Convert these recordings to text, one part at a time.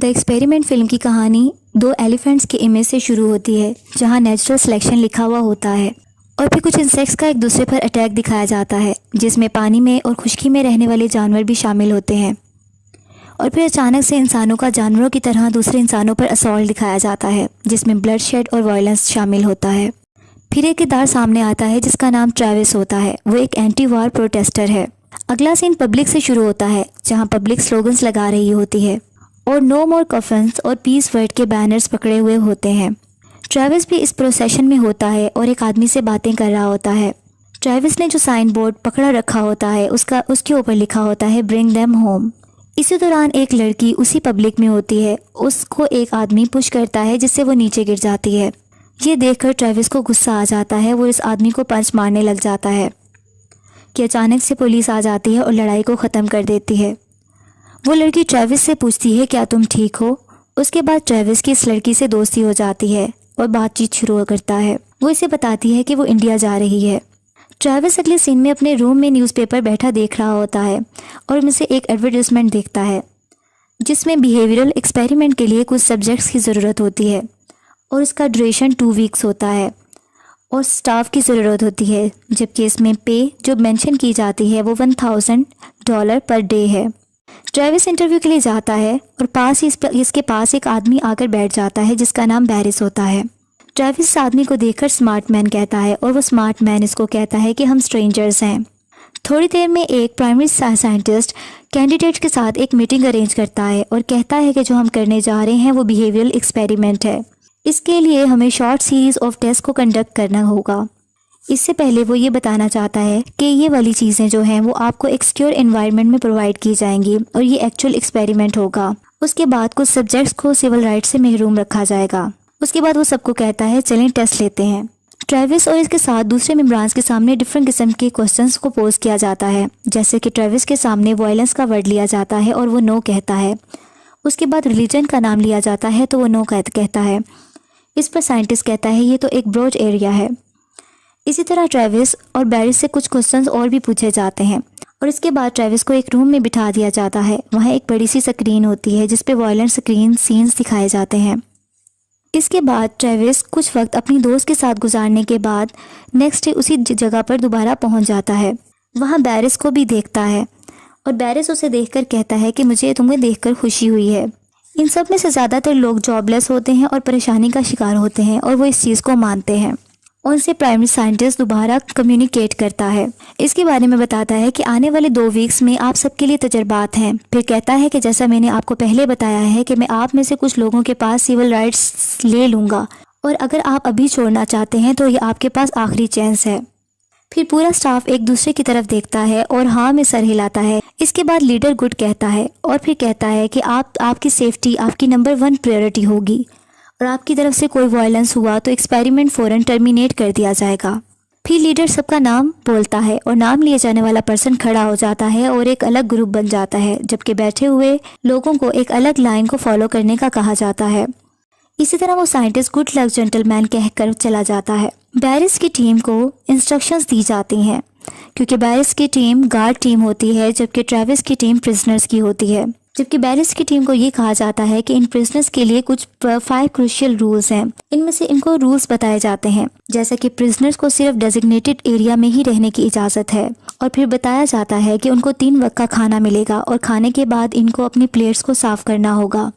The experiment film की कहानी दो एलिफेंट्स के इमेज से शुरू होती है, जहां नेचुरल सिलेक्शन लिखा हुआ होता है और फिर कुछ इंसेक्ट्स का एक दूसरे पर अटैक दिखाया जाता है, जिसमें पानी में और खुश्की में रहने वाले जानवर भी शामिल होते हैं। और फिर अचानक से इंसानों का जानवरों की तरह दूसरे इंसानों पर असॉल्ट दिखाया जाता है, जिसमें ब्लड शेड और वायलेंस शामिल होता है। फिर एक किरदार सामने आता है जिसका नाम ट्रेविस होता है। वो एक एंटी वार प्रोटेस्टर है। अगला सीन पब्लिक से शुरू होता है, जहां पब्लिक स्लोगन्स लगा रही होती है और नो मोर कफन्स और पीस वर्ड के बैनर्स पकड़े हुए होते हैं। ट्रेविस भी इस प्रोसेशन में होता है और एक आदमी से बातें कर रहा होता है। ट्रेविस ने जो साइन बोर्ड पकड़ा रखा होता है उसके ऊपर लिखा होता है ब्रिंग देम होम। इसी दौरान एक लड़की उसी पब्लिक में होती है। उसको एक आदमी पुश करता है जिससे वो नीचे गिर जाती है। ये देखकर ट्रेविस को गुस्सा आ जाता है। वो इस आदमी को पंच मारने लग जाता है कि अचानक से पुलिस आ जाती है और लड़ाई को ख़त्म कर देती है। वो लड़की ट्रेविस से पूछती है क्या तुम ठीक हो। उसके बाद ट्रेविस की इस लड़की से दोस्ती हो जाती है और बातचीत शुरू करता है। वो इसे बताती है कि वो इंडिया जा रही है। ट्रेविस अगले सीन में अपने रूम में न्यूज़पेपर बैठा देख रहा होता है और उनमें से एक एडवर्टाइजमेंट देखता है जिसमें बिहेवियरल एक्सपेरिमेंट के लिए कुछ सब्जेक्ट्स की ज़रूरत होती है और इसका ड्यूरेशन 2 वीक्स होता है और स्टाफ की ज़रूरत होती है, जबकि इसमें पे जो मेंशन की जाती है वो $1000 पर डे है। ट्रेविस इंटरव्यू के लिए जाता है और पास ही इसके पास एक आदमी आकर बैठ जाता है जिसका नाम बैरिस होता है। ट्रेविस इस आदमी को देखकर स्मार्ट मैन कहता है और वो स्मार्ट मैन इसको कहता है कि हम स्ट्रेंजर्स हैं। थोड़ी देर में एक प्राइमरी साइंटिस्ट कैंडिडेट के साथ एक मीटिंग अरेंज करता है और कहता है कि जो हम करने जा रहे हैं वो बिहेवियरल एक्सपेरिमेंट है। इसके लिए हमें शॉर्ट सीरीज़ ऑफ टेस्ट को कंडक्ट करना होगा। इससे पहले वो ये बताना चाहता है कि ये वाली चीज़ें जो हैं वो आपको एक सिक्योर एनवायरनमेंट में प्रोवाइड की जाएंगी और ये एक्चुअल एक्सपेरिमेंट होगा। उसके बाद कुछ सब्जेक्ट्स को सिविल राइट्स से महरूम रखा जाएगा। उसके बाद वो सबको कहता है चलें टेस्ट लेते हैं। ट्रेविस और इसके साथ दूसरे मेंबर्स के सामने डिफरेंट किस्म के क्वेश्चंस को पोज किया जाता है, जैसे कि ट्रेविस के सामने वायलेंस का वर्ड लिया जाता है और वो नो कहता है। उसके बाद रिलीजन का नाम लिया जाता है तो वो नो कहता है। इस पर साइंटिस्ट कहता है ये तो एक ब्रॉड एरिया है। इसी तरह ट्रेविस और बैरिस से कुछ क्वेश्चंस और भी पूछे जाते हैं और इसके बाद ट्रेविस को एक रूम में बिठा दिया जाता है। वहाँ एक बड़ी सी स्क्रीन होती है जिस पे वायलेंट स्क्रीन सीन्स दिखाए जाते हैं। इसके बाद ट्रेविस कुछ वक्त अपनी दोस्त के साथ गुजारने के बाद नेक्स्ट डे उसी जगह पर दोबारा पहुँच जाता है। वहाँ बैरिस को भी देखता है और बैरिस उसे देखकर कहता है कि मुझे तुम्हें देखकर खुशी हुई है। इन सब में से ज़्यादातर लोग जॉबलेस होते हैं और परेशानी का शिकार होते हैं और वो इस चीज़ को मानते हैं। उनसे प्राइमरी साइंटिस्ट दोबारा कम्युनिकेट करता है। इसके बारे में बताता है कि आने वाले 2 वीक्स में आप सबके लिए तजर्बात हैं। फिर कहता है कि जैसा मैंने आपको पहले बताया है कि मैं आप में से कुछ लोगों के पास सिविल राइट्स ले लूँगा और अगर आप अभी छोड़ना चाहते हैं तो ये आपके पास आखिरी चांस है। फिर पूरा स्टाफ एक दूसरे की तरफ देखता है और हाँ में सर हिलाता है। इसके बाद लीडर गुड कहता है और फिर कहता है कि आपकी सेफ्टी आपकी नंबर 1 प्रायोरिटी होगी और आपकी तरफ से कोई वायलेंस हुआ तो एक्सपेरिमेंट फ़ौरन टर्मिनेट कर दिया जाएगा। फिर लीडर सबका नाम बोलता है और नाम लिए जाने वाला पर्सन खड़ा हो जाता है और एक अलग ग्रुप बन जाता है, जबकि बैठे हुए लोगों को एक अलग लाइन को फॉलो करने का कहा जाता है। इसी तरह वो साइंटिस्ट गुड लक जेंटलमैन कहकर चला जाता है। बैरिस की टीम को इंस्ट्रक्शंस दी जाती हैं क्योंकि बैरिस की टीम गार्ड टीम होती है जबकि ट्रेविस की टीम प्रिजनर्स की होती है। जबकि बैरिस की टीम को ये कहा जाता है कि इन प्रिजनर्स के लिए कुछ 5 क्रूशियल रूल्स हैं। इनमें से इनको रूल्स बताए जाते हैं, जैसा कि प्रिजनर्स को सिर्फ डेजिग्नेटेड एरिया में ही रहने की इजाज़त है और फिर बताया जाता है कि उनको 3 वक्त का खाना मिलेगा और खाने के बाद इनको अपनी प्लेट्स को साफ करना होगा।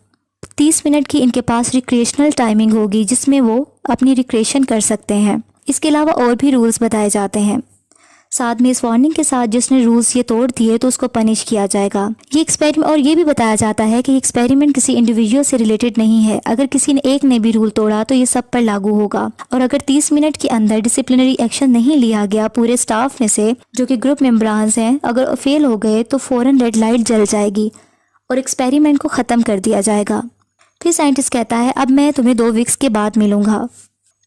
30 मिनट की इनके पास रिक्रिएशनल टाइमिंग होगी जिसमें वो अपनी रिक्रिएशन कर सकते हैं। इसके अलावा और भी रूल्स बताए जाते हैं। साथ में इस वार्निंग के साथ जिसने रूल्स ये तोड़ दिए तो उसको पनिश किया जाएगा। ये एक्सपेरिमेंट और ये भी बताया जाता है कि एक्सपेरिमेंट किसी इंडिविजुअल से रिलेटेड नहीं है। अगर किसी ने एक ने भी रूल तोड़ा तो ये सब पर लागू होगा और अगर 30 मिनट के अंदर डिसिप्लिनरी एक्शन नहीं लिया गया पूरे स्टाफ में से जो कि ग्रुप मेंबर्स हैं, अगर फेल हो गए तो फ़ौरन रेड लाइट जल जाएगी और एक्सपेरिमेंट को ख़त्म कर दिया जाएगा। फिर साइंटिस्ट कहता है अब मैं तुम्हें 2 वीक्स के बाद मिलूंगा।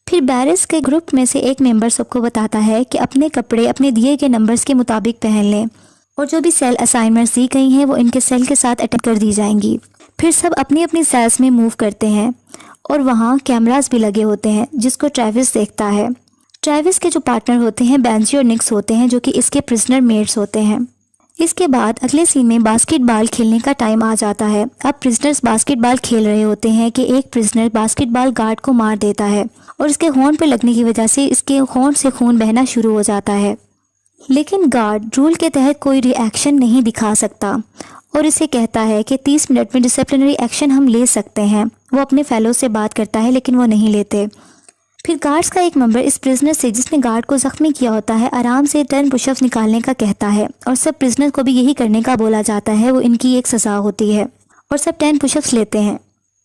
फिर बैरिस के ग्रुप में से एक मेंबर सबको बताता है कि अपने कपड़े अपने दिए गए नंबर्स के मुताबिक पहन लें और जो भी सेल असाइनमेंट्स दी गई हैं वो इनके सेल के साथ अटैच कर दी जाएंगी। फिर सब अपनी अपनी सेल्स में मूव करते हैं और वहाँ कैमरास भी लगे होते हैं जिसको ट्रेविस देखता है। ट्रेविस के जो पार्टनर होते हैं बेंजी और निक्स होते हैं जो कि इसके प्रिजनर मेट्स होते हैं। इसके बाद अगले सीन में बास्केटबॉल खेलने का टाइम आ जाता है। अब प्रिजनर्स बास्केटबॉल खेल रहे होते हैं कि एक प्रिजनर बास्केटबॉल गार्ड को मार देता है और इसके होंठ पर लगने की वजह से इसके होंठ से खून बहना शुरू हो जाता है। लेकिन गार्ड रूल के तहत कोई रिएक्शन नहीं दिखा सकता और इसे कहता है कि 30 मिनट में डिसिप्लिनरी एक्शन हम ले सकते हैं। वो अपने फेलो से बात करता है लेकिन वो नहीं लेते। फिर गार्ड्स का एक मेंबर इस प्रिजनर से जिसने गार्ड को जख्मी किया होता है आराम से 10 पुशअप्स निकालने का कहता है और सब प्रिजनर को भी यही करने का बोला जाता है। वो इनकी एक सज़ा होती है और सब 10 पुशअप्स लेते हैं।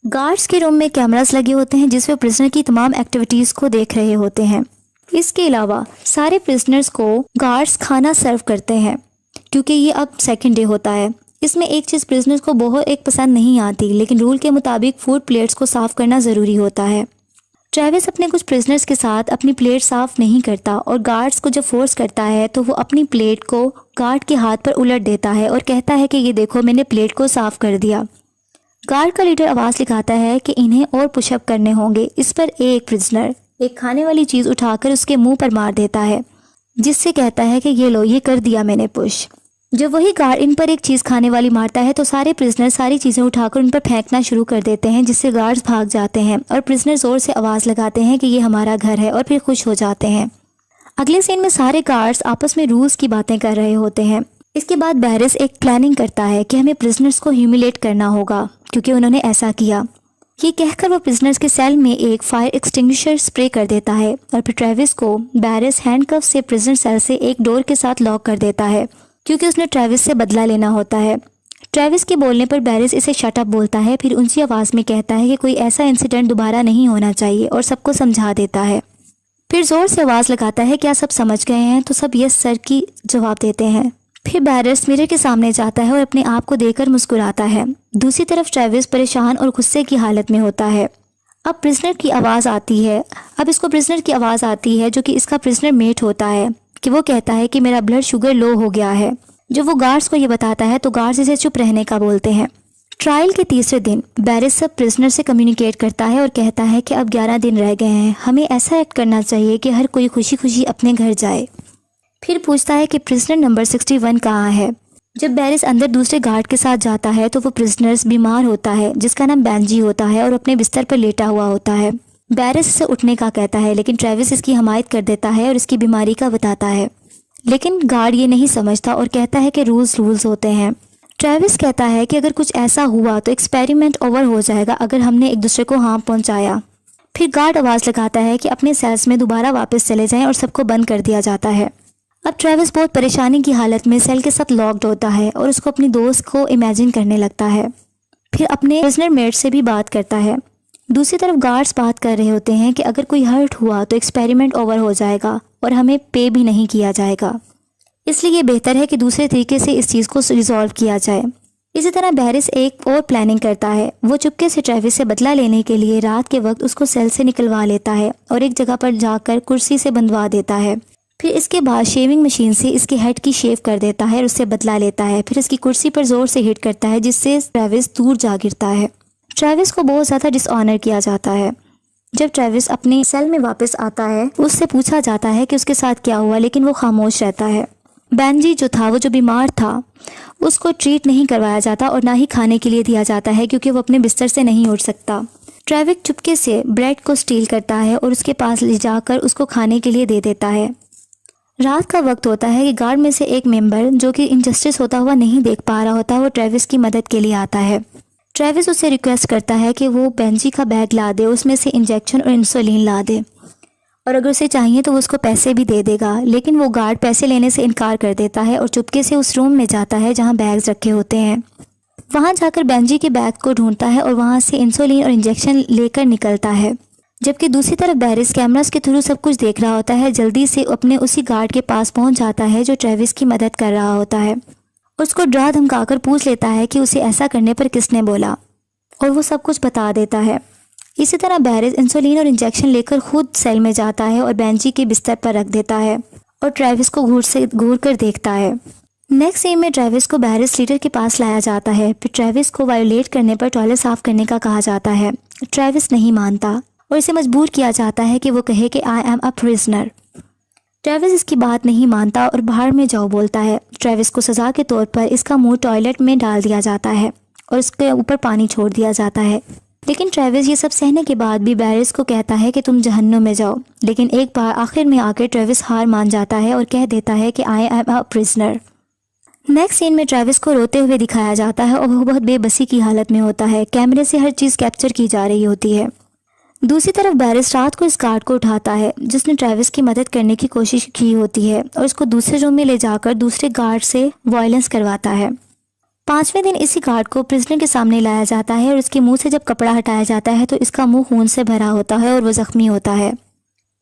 गार्ड्स के रूम में कैमरास लगे होते हैं जिसमें प्रिजनर की तमाम एक्टिविटीज़ को देख रहे होते हैं। इसके अलावा सारे प्रिजनर्स को गार्ड्स खाना सर्व करते हैं क्योंकि ये अब सेकेंड डे होता है। इसमें एक चीज़ प्रिजनर्स को बहुत एक पसंद नहीं आती, लेकिन रूल के मुताबिक फूड प्लेट्स को साफ़ करना ज़रूरी होता है। ट्रेविस अपने कुछ प्रिजनर्स के साथ अपनी प्लेट साफ़ नहीं करता और गार्ड्स को जब फोर्स करता है तो वो अपनी प्लेट को गार्ड के हाथ पर उलट देता है और कहता है कि ये देखो मैंने प्लेट को साफ़ कर दिया। गार्ड का लीडर आवाज़ लिखाता है कि इन्हें और पुशअप करने होंगे। इस पर एक प्रिजनर एक खाने वाली चीज़ उठाकर उसके मुंह पर मार देता है जिससे कहता है कि ये लो, ये कर दिया मैंने पुश। जब वही गार्ड इन पर एक चीज़ खाने वाली मारता है तो सारे प्रिजनर सारी चीज़ें उठाकर उन पर फेंकना शुरू कर देते हैं जिससे गार्ड्स भाग जाते हैं और प्रिजनर ज़ोर से आवाज़ लगाते हैं कि ये हमारा घर है और फिर खुश हो जाते हैं। अगले सीन में सारे गार्ड्स आपस में रूल्स की बातें कर रहे होते हैं। इसके बाद बैरिस एक प्लानिंग करता है कि हमें प्रिजनर्स को ह्यूमिलेट करना होगा क्योंकि उन्होंने ऐसा किया। ये कहकर वो प्रिजनर्स के सेल में एक फायर एक्सटिंग्विशर स्प्रे कर देता है और फिर ट्रेविस को बैरिस हैंडकफ से प्रिजनर सेल से एक डोर के साथ लॉक कर देता है क्योंकि उसने ट्रेविस से बदला लेना होता है। ट्रेविस के बोलने पर बैरिस इसे शट अप बोलता है, फिर ऊंची आवाज़ में कहता है कि कोई ऐसा इंसिडेंट दोबारा नहीं होना चाहिए और सबको समझा देता है। फिर ज़ोर से आवाज़ लगाता है क्या सब समझ गए हैं? तो सब यस सर की जवाब देते हैं। फिर बैरिस मिरर के सामने जाता है और अपने आप को देखकर मुस्कुराता है। दूसरी तरफ ट्रेविस परेशान और गुस्से की हालत में होता है। अब प्रिजनर की आवाज़ आती है। अब इसको प्रिजनर की आवाज़ आती है जो कि इसका प्रिजनर मेट होता है कि वो कहता है कि मेरा ब्लड शुगर लो हो गया है। जब वो गार्ड्स को ये बताता है तो गार्ड्स इसे चुप रहने का बोलते हैं। ट्रायल के तीसरे दिन बैरिस सब प्रिजनर से कम्युनिकेट करता है और कहता है कि अब 11 दिन रह गए हैं, हमें ऐसा एक्ट करना चाहिए कि हर कोई खुशी खुशी अपने घर जाए। फिर पूछता है कि प्रिजनर नंबर 61 कहाँ है। जब बैरिस अंदर दूसरे गार्ड के साथ जाता है तो वो प्रिजनर्स बीमार होता है जिसका नाम बेंजी होता है और अपने बिस्तर पर लेटा हुआ होता है। बैरिस इसे उठने का कहता है लेकिन ट्रेविस इसकी हमायत कर देता है और इसकी बीमारी का बताता है, लेकिन गार्ड ये नहीं समझता और कहता है कि रूल्स होते हैं। ट्रेविस कहता है कि अगर कुछ ऐसा हुआ तो एक्सपेरिमेंट ओवर हो जाएगा अगर हमने एक दूसरे को हार्म पहुंचाया। फिर गार्ड आवाज़ लगाता है कि अपने सेल्स में दोबारा वापस चले जाएं और सबको बंद कर दिया जाता है। अब ट्रेविस बहुत परेशानी की हालत में सेल के साथ लॉक्ड होता है और उसको अपनी दोस्त को इमेजिन करने लगता है। फिर अपने प्रिजनर मेट से भी बात करता है। दूसरी तरफ गार्ड्स बात कर रहे होते हैं कि अगर कोई हर्ट हुआ तो एक्सपेरिमेंट ओवर हो जाएगा और हमें पे भी नहीं किया जाएगा, इसलिए ये बेहतर है कि दूसरे तरीके से इस चीज़ को रिजॉल्व किया जाए। इसी तरह बैरिस एक और प्लानिंग करता है। वो चुपके से ट्रेविस से बदला लेने के लिए रात के वक्त उसको सेल से निकलवा लेता है और एक जगह पर जाकर कुर्सी से बंधवा देता है। फिर इसके बाद शेविंग मशीन से इसके हेड की शेव कर देता है और उससे बदला लेता है। फिर इसकी कुर्सी पर जोर से हिट करता है जिससे ट्रेविस दूर जा गिरता है। ट्रेविस को बहुत ज़्यादा डिसऑनर किया जाता है। जब ट्रेविस अपने सेल में वापस आता है उससे पूछा जाता है कि उसके साथ क्या हुआ, लेकिन वो खामोश रहता है। बेंजी जो था, वो जो बीमार था, उसको ट्रीट नहीं करवाया जाता और ना ही खाने के लिए दिया जाता है क्योंकि वो अपने बिस्तर से नहीं उठ सकता। ट्रेविस चुपके से ब्रेड को स्टील करता है और उसके पास ले जाकर उसको खाने के लिए दे देता है। रात का वक्त होता है कि गार्ड में से एक मेंबर जो कि इनजस्टिस होता हुआ नहीं देख पा रहा होता, वो ट्रेविस की मदद के लिए आता है। ट्रेविस उससे रिक्वेस्ट करता है कि वो बेंजी का बैग ला दे, उसमें से इंजेक्शन और इंसुलिन ला दे और अगर उसे चाहिए तो वो उसको पैसे भी दे देगा। लेकिन वो गार्ड पैसे लेने से इनकार कर देता है और चुपके से उस रूम में जाता है जहाँ बैग्स रखे होते हैं। वहाँ जाकर बेंजी के बैग को ढूंढता है और वहाँ से इंसुलिन और इंजेक्शन लेकर निकलता है। जबकि दूसरी तरफ बैरिस कैमरास के थ्रू सब कुछ देख रहा होता है। जल्दी से अपने उसी गार्ड के पास पहुँच जाता है जो ट्रेविस की मदद कर रहा होता है। उसको डरा धमकाकर पूछ लेता है कि उसे ऐसा करने पर किसने बोला और वो सब कुछ बता देता है। इसी तरह बैरिस इंसुलिन और इंजेक्शन लेकर खुद सेल में जाता है और बेंजी के बिस्तर पर रख देता है और ट्रेविस को घूर कर देखता है। नेक्स्ट सीन में ट्रेविस को बैरिस लीडर के पास लाया जाता है। फिर ट्रेविस को वायोलेट करने पर टॉयलेट साफ करने का कहा जाता है। ट्रेविस नहीं मानता और इसे मजबूर किया जाता है कि वो कहे कि I am a prisoner. Travis इसकी बात नहीं मानता और बाहर में जाओ बोलता है। ट्रेविस को सज़ा के तौर पर इसका मुंह टॉयलेट में डाल दिया जाता है और उसके ऊपर पानी छोड़ दिया जाता है। लेकिन ट्रेविस ये सब सहने के बाद भी बैरिस को कहता है कि तुम जहन्नुम में जाओ। लेकिन एक बार आखिर में आकर ट्रेविस हार मान जाता है और कह देता है कि I am a prisoner. Next scene में ट्रेविस को रोते हुए दिखाया जाता है और वो बहुत बेबसी की हालत में होता है। कैमरे से हर चीज़ कैप्चर की जा रही होती है। दूसरी तरफ बैरिस रात को इस गार्ड को उठाता है जिसने ट्रेविस की मदद करने की कोशिश की होती है और उसको दूसरे रूम में ले जाकर दूसरे गार्ड से वायलेंस करवाता है। 5वें दिन इसी गार्ड को प्रिजनर के सामने लाया जाता है और उसके मुंह से जब कपड़ा हटाया जाता है तो इसका मुंह खून से भरा होता है और वो जख्मी होता है।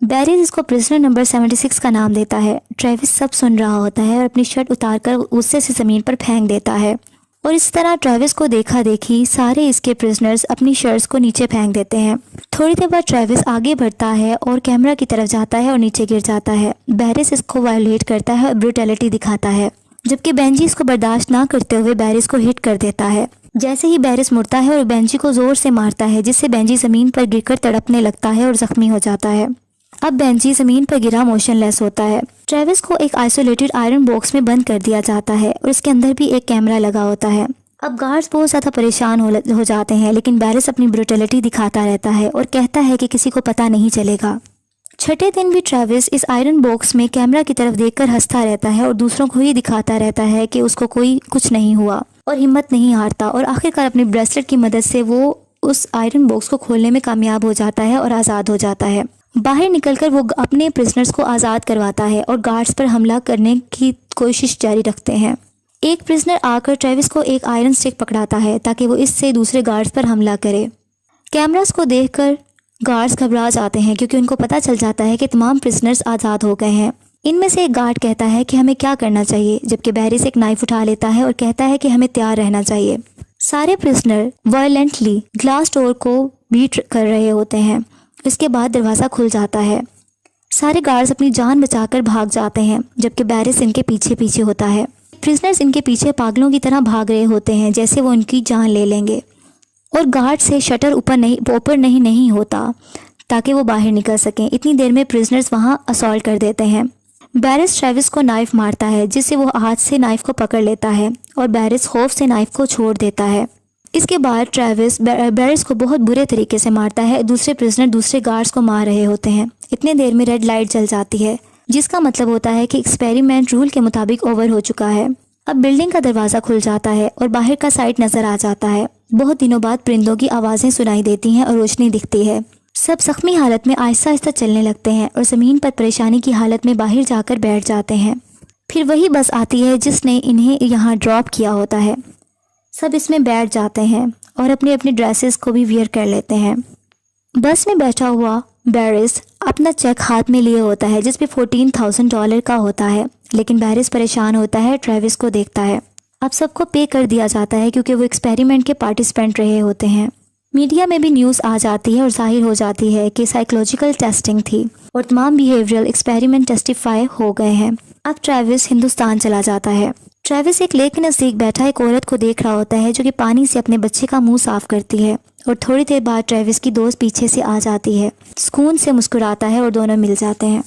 बैरिस इसको प्रिजनर नंबर 76 का नाम देता है। ट्रेविस सब सुन रहा होता है और अपनी शर्ट उतारकर गुस्से से ज़मीन पर फेंक देता है और इस तरह ट्रेविस को देखा देखी सारे इसके प्रिजनर्स अपनी शर्ट्स को नीचे फेंक देते हैं। थोड़ी देर बाद ट्रेविस आगे बढ़ता है और कैमरा की तरफ जाता है और नीचे गिर जाता है। बैरिस इसको वायलेट करता है और ब्रूटैलिटी दिखाता है, जबकि बेंजी इसको बर्दाश्त ना करते हुए बैरिस को हिट कर देता है। जैसे ही बैरिस मुड़ता है और बेंजी को जोर से मारता है जिससे बेंजी ज़मीन पर गिरकर तड़पने लगता है और ज़ख्मी हो जाता है। अब बेंजी ज़मीन पर गिरा मोशनलेस होता है। ट्रेविस को एक आइसोलेटेड आयरन बॉक्स में बंद कर दिया जाता है और उसके अंदर भी एक कैमरा लगा होता है। अब गार्ड्स बहुत ज़्यादा परेशान हो जाते हैं, लेकिन बैरिस अपनी ब्रूटैलिटी दिखाता रहता है और कहता है कि किसी को पता नहीं चलेगा। छठे दिन भी ट्रेविस इस आयरन बॉक्स में कैमरा की तरफ देखकर हंसता रहता है और दूसरों को ही दिखाता रहता है कि उसको कोई कुछ नहीं हुआ और हिम्मत नहीं हारता और आखिरकार अपनी ब्रेसलेट की मदद से वो उस आयरन बॉक्स को खोलने में कामयाब हो जाता है और आज़ाद हो जाता है। बाहर निकलकर वो अपने प्रिजनर्स को आज़ाद करवाता है और गार्ड्स पर हमला करने की कोशिश जारी रखते हैं। एक प्रिजनर आकर ट्रेविस को एक आयरन स्टिक पकड़ाता है ताकि वो इससे दूसरे गार्ड्स पर हमला करे। कैमरास को देखकर गार्ड्स घबरा जाते हैं क्योंकि उनको पता चल जाता है कि तमाम प्रिजनर्स आज़ाद हो गए हैं। इनमें से एक गार्ड कहता है कि हमें क्या करना चाहिए, जबकि बैरिस एक नाइफ उठा लेता है और कहता है कि हमें तैयार रहना चाहिए। सारे प्रिजनर वायलेंटली ग्लास डोर को बीट कर रहे होते हैं। इसके बाद दरवाज़ा खुल जाता है। सारे गार्ड्स अपनी जान बचाकर भाग जाते हैं, जबकि बैरिस इनके पीछे पीछे होता है। प्रिजनर्स इनके पीछे पागलों की तरह भाग रहे होते हैं जैसे वो उनकी जान ले लेंगे और गार्ड से शटर ऊपर नहीं होता ताकि वो बाहर निकल सकें। इतनी देर में प्रिजनर्स वहाँ असॉल्ट कर देते हैं। बैरिस ट्रेविस को नाइफ मारता है जिससे वो हाथ से नाइफ को पकड़ लेता है और बैरिस खौफ से नाइफ को छोड़ देता है। इसके बाद ट्रेविस बैरिस को बहुत बुरे तरीके से मारता है। दूसरे प्रिजनर दूसरे गार्ड्स को मार रहे होते हैं। इतने देर में रेड लाइट जल जाती है जिसका मतलब होता है कि एक्सपेरिमेंट रूल के मुताबिक ओवर हो चुका है। अब बिल्डिंग का दरवाज़ा खुल जाता है और बाहर का साइड नज़र आ जाता है। बहुत दिनों बाद परिंदों की आवाज़ें सुनाई देती हैं और रोशनी दिखती है। सब जख्मी हालत में आहिस्ता आहिस्ता चलने लगते हैं और ज़मीन पर परेशानी की हालत में बाहर जाकर बैठ जाते हैं। फिर वही बस आती है जिसने इन्हें यहाँ ड्रॉप किया होता है। सब इसमें बैठ जाते हैं और अपने अपने ड्रेसेस को भी वियर कर लेते हैं। बस में बैठा हुआ बैरिस अपना चेक हाथ में लिए होता है जिस पे $14,000 का होता है, लेकिन बैरिस परेशान होता है, ट्रेविस को देखता है। अब सबको पे कर दिया जाता है क्योंकि वो एक्सपेरिमेंट के पार्टिसिपेंट रहे होते हैं। मीडिया में भी न्यूज़ आ जाती है और जाहिर हो जाती है कि साइकोलॉजिकल टेस्टिंग थी और तमाम बिहेवियरल एक्सपेरिमेंट टेस्टिफाई हो गए हैं। अब ट्रेविस हिंदुस्तान चला जाता है। ट्रेविस एक लेक के नज़दीक बैठा एक औरत को देख रहा होता है जो कि पानी से अपने बच्चे का मुंह साफ करती है और थोड़ी देर बाद ट्रेविस की दोस्त पीछे से आ जाती है, सुकून से मुस्कुराता है और दोनों मिल जाते हैं।